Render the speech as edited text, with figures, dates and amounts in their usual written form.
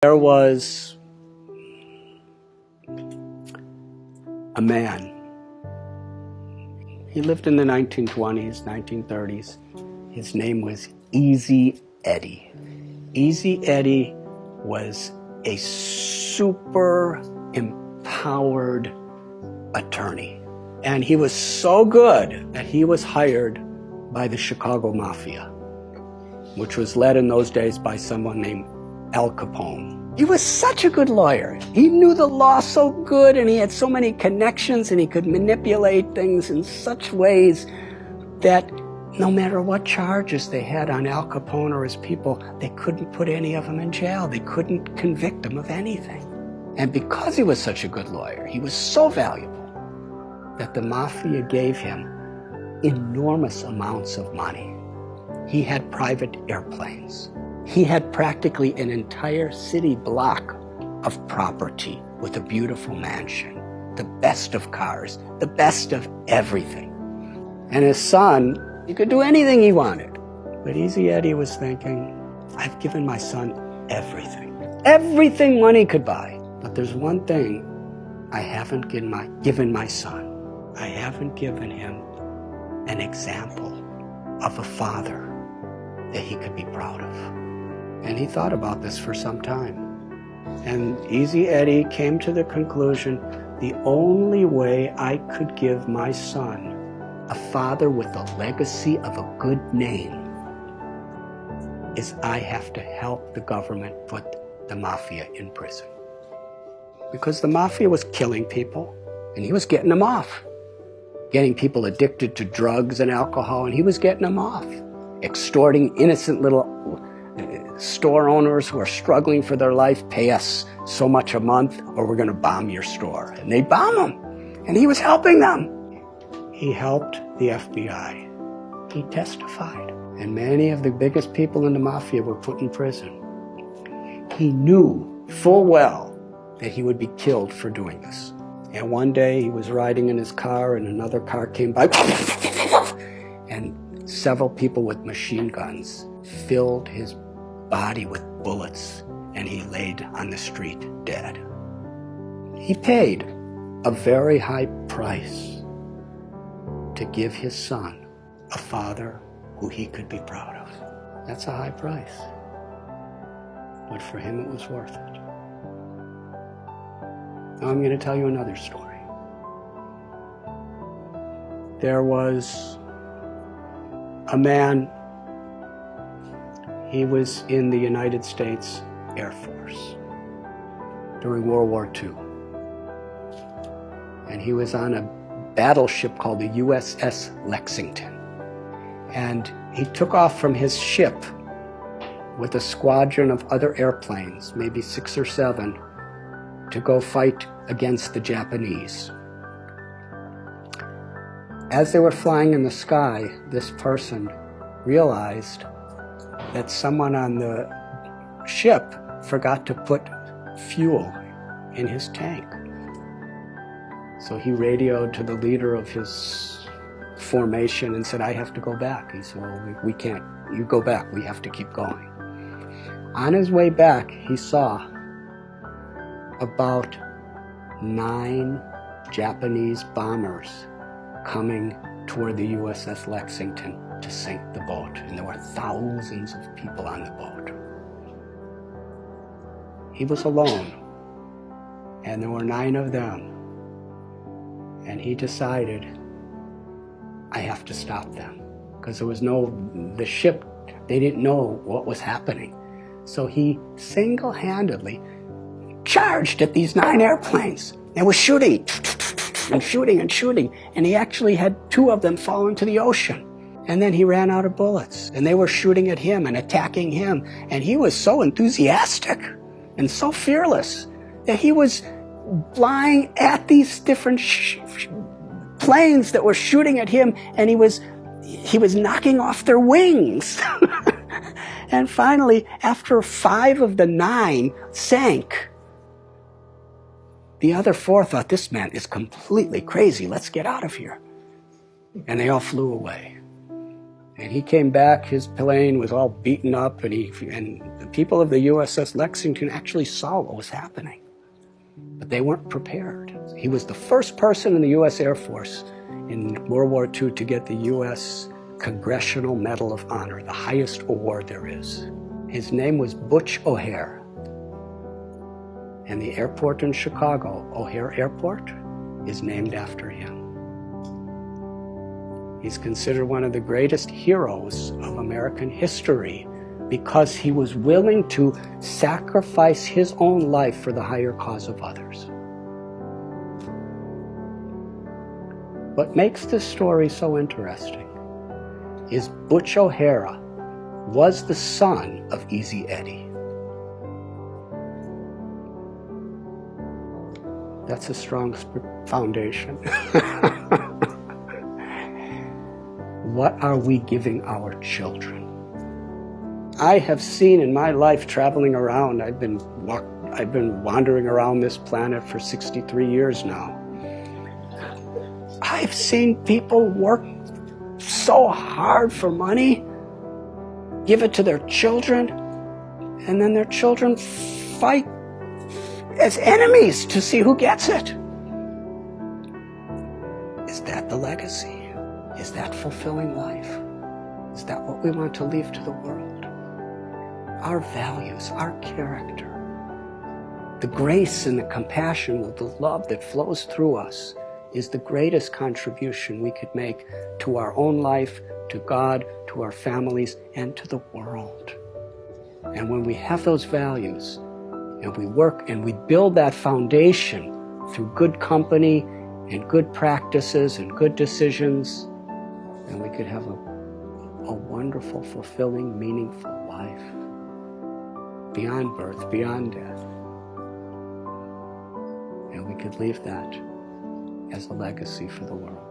There was a man. He lived in the 1920s, 1930s. His name was Easy Eddie. Easy Eddie was a super empowered attorney. And he was so good that he was hired by the Chicago Mafia, which was led in those days by someone named Al Capone. He was such a good lawyer. He knew the law so good, and he had so many connections, and he could manipulate things in such ways that no matter what charges they had on Al Capone or his people, they couldn't put any of them in jail. They couldn't convict him of anything. And because he was such a good lawyer, he was so valuable that the Mafia gave him enormous amounts of money. He had private airplanes. He had practically an entire city block of property with a beautiful mansion, the best of cars, the best of everything. And his son, he could do anything he wanted. But Easy Eddie was thinking, I've given my son everything. Everything money could buy. But there's one thing I haven't given my son. I haven't given him an example of a father that he could be proud of. And he thought about this for some time. And Easy Eddie came to the conclusion, the only way I could give my son a father with a legacy of a good name is I have to help the government put the Mafia in prison. Because the Mafia was killing people, and he was getting them off. Getting people addicted to drugs and alcohol, and he was getting them off. Extorting innocent little store owners who are struggling for their life, pay us so much a month or we're going to bomb your store. And they bomb them. And he was helping them. He helped the FBI. He testified. And many of the biggest people in the Mafia were put in prison. He knew full well that he would be killed for doing this. And one day he was riding in his car and another car came by and several people with machine guns filled his body with bullets, and he laid on the street dead. He paid a very high price to give his son a father who he could be proud of. That's a high price. But for him, it was worth it. Now I'm going to tell you another story. There was a man. He was in the United States Air Force during World War II. And he was on a battleship called the USS Lexington. And he took off from his ship with a squadron of other airplanes, maybe 6 or 7, to go fight against the Japanese. As they were flying in the sky, this person realized that someone on the ship forgot to put fuel in his tank. So he radioed to the leader of his formation and said, I have to go back. He said, well, we can't. You go back. We have to keep going. On his way back, he saw about 9 Japanese bombers coming toward the USS Lexington to sink the boat, and there were thousands of people on the boat. He was alone, and there were 9 of them, and he decided, I have to stop them, because the ship, they didn't know what was happening. So he single-handedly charged at these 9 airplanes and was shooting and shooting and shooting, and he actually had 2 of them fall into the ocean. And then he ran out of bullets, and they were shooting at him and attacking him. And he was so enthusiastic and so fearless that he was flying at these different planes that were shooting at him, and he was knocking off their wings. And finally, after 5 of the 9 sank, the other 4 thought, this man is completely crazy. Let's get out of here. And they all flew away. And he came back, his plane was all beaten up, and the people of the USS Lexington actually saw what was happening. But they weren't prepared. He was the first person in the U.S. Air Force in World War II to get the U.S. Congressional Medal of Honor, the highest award there is. His name was Butch O'Hare. And the airport in Chicago, O'Hare Airport, is named after him. He's considered one of the greatest heroes of American history because he was willing to sacrifice his own life for the higher cause of others. What makes this story so interesting is Butch O'Hare was the son of Easy Eddie. That's a strong foundation. What are we giving our children? I have seen in my life traveling around, I've been wandering around this planet for 63 years now. I've seen people work so hard for money, give it to their children, and then their children fight as enemies to see who gets it. Is that the legacy? Is that fulfilling life? Is that what we want to leave to the world? Our values, our character, the grace and the compassion, the love that flows through us is the greatest contribution we could make to our own life, to God, to our families, and to the world. And when we have those values, and we work and we build that foundation through good company and good practices and good decisions, then we could have a wonderful, fulfilling, meaningful life beyond birth, beyond death. And we could leave that as a legacy for the world.